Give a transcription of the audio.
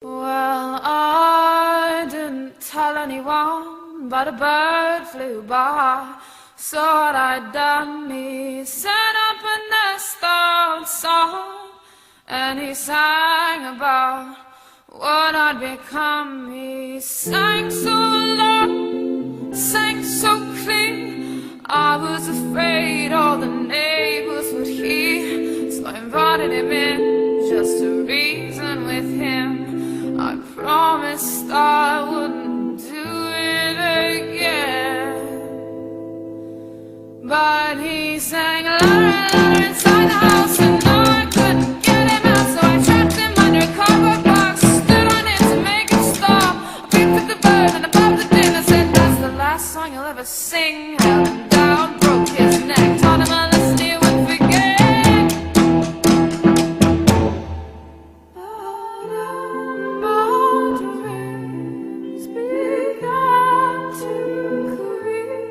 Well, I didn't tell anyone, but a bird flew by. So what I'd done, he set up a nest outside, and he sang about what I'd become. He sang so low, sang so clear, I was afraid all the neighbors would hear. So I invited him in just to reason with him. I promised I wouldn't do it again, but he